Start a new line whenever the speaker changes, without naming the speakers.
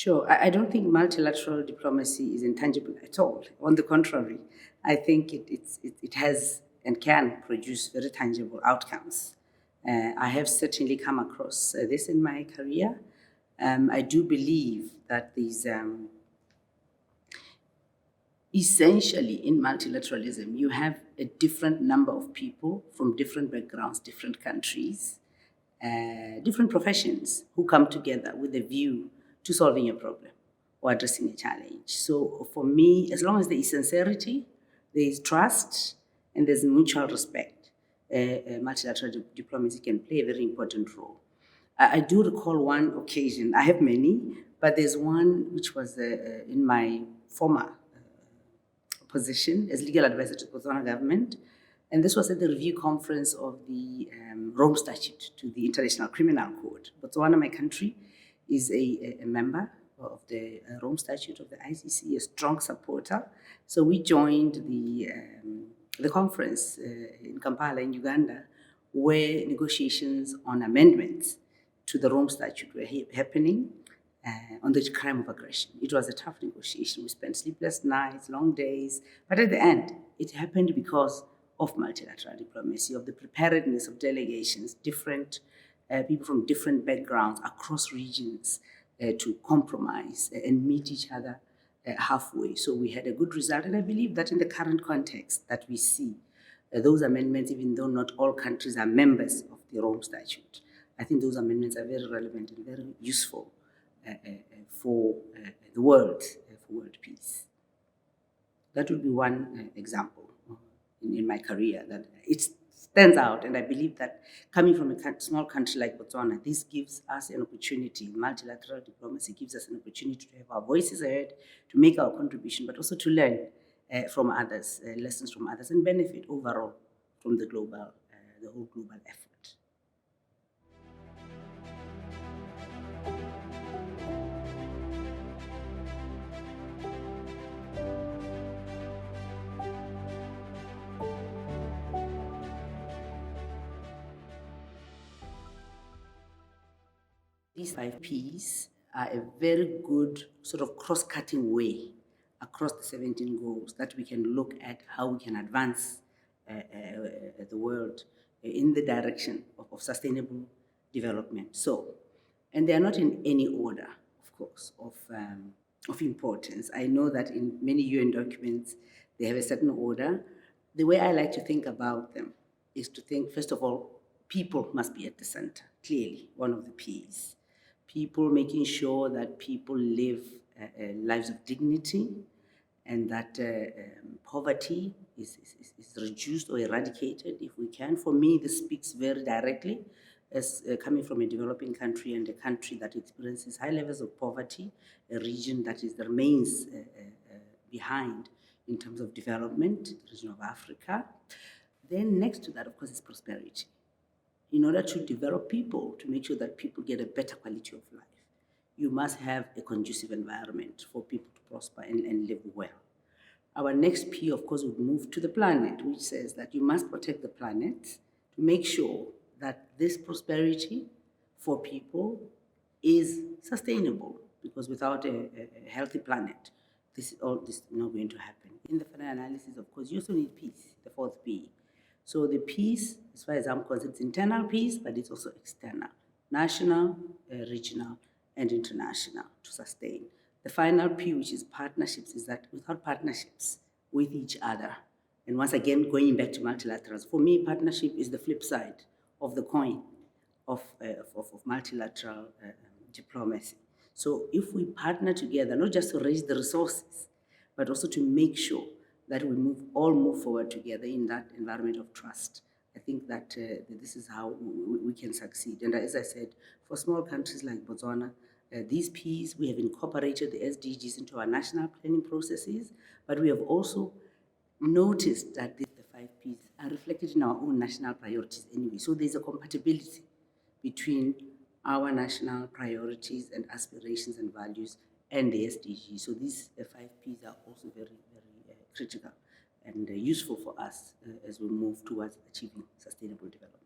Sure. I don't think multilateral diplomacy is intangible at all. On the contrary, I think it has and can produce very tangible outcomes. I have certainly come across this in my career. I do believe that these essentially in multilateralism, you have a different number of people from different backgrounds, different countries, different professions who come together with a view to solving a problem or addressing a challenge. So for me, as long as there is sincerity, there is trust, and there's mutual respect, multilateral diplomacy can play a very important role. I do recall one occasion, I have many, but there's one which was in my former position as legal advisor to the Botswana government. And this was at the review conference of the Rome Statute to the International Criminal Court. Botswana, my country, is a member of the Rome Statute of the ICC, a strong supporter. So we joined the conference in Kampala, in Uganda, where negotiations on amendments to the Rome Statute were happening on the crime of aggression. It was a tough negotiation. We spent sleepless nights, long days, but at the end, it happened because of multilateral diplomacy, of the preparedness of delegations, different people from different backgrounds across regions to compromise and meet each other halfway. So we had a good result, and I believe that in the current context that we see, those amendments, even though not all countries are members of the Rome Statute, I think those amendments are very relevant and very useful for the world, for world peace. That would be one example in my career that it stands out, and I believe that coming from a small country like Botswana, this gives us an opportunity. Multilateral diplomacy gives us an opportunity to have our voices heard, to make our contribution, but also to learn from others, lessons from others, and benefit overall from the whole global effort. These 5 Ps are a very good sort of cross-cutting way across the 17 goals that we can look at how we can advance the world in the direction of sustainable development. So, and they are not in any order, of course, of importance. I know that in many UN documents, they have a certain order. The way I like to think about them is to think, first of all, people must be at the center, clearly, one of the Ps. People, making sure that people live lives of dignity and that poverty is reduced or eradicated if we can. For me, this speaks very directly as coming from a developing country and a country that experiences high levels of poverty, a region that remains behind in terms of development, the region of Africa. Then next to that, of course, is prosperity. In order to develop people, to make sure that people get a better quality of life, you must have a conducive environment for people to prosper and live well. Our next P, of course, would move to the planet, which says that you must protect the planet to make sure that this prosperity for people is sustainable, because without a healthy planet, this is not going to happen. In the final analysis, of course, you also need peace, the 4th P. So the peace, as far as I'm concerned, it's internal peace, but it's also external, national, regional, and international to sustain. The final P, which is partnerships, is that without partnerships with each other, and once again, going back to multilaterals, for me, partnership is the flip side of the coin of multilateral diplomacy. So if we partner together, not just to raise the resources, but also to make sure that we all move forward together in that environment of trust, I think that this is how we can succeed. And as I said, for small countries like Botswana, these Ps, we have incorporated the SDGs into our national planning processes, but we have also noticed that the 5 Ps are reflected in our own national priorities anyway. So there's a compatibility between our national priorities and aspirations and values and the SDGs. So these 5 Ps are also very, very critical and useful for us as we move towards achieving sustainable development.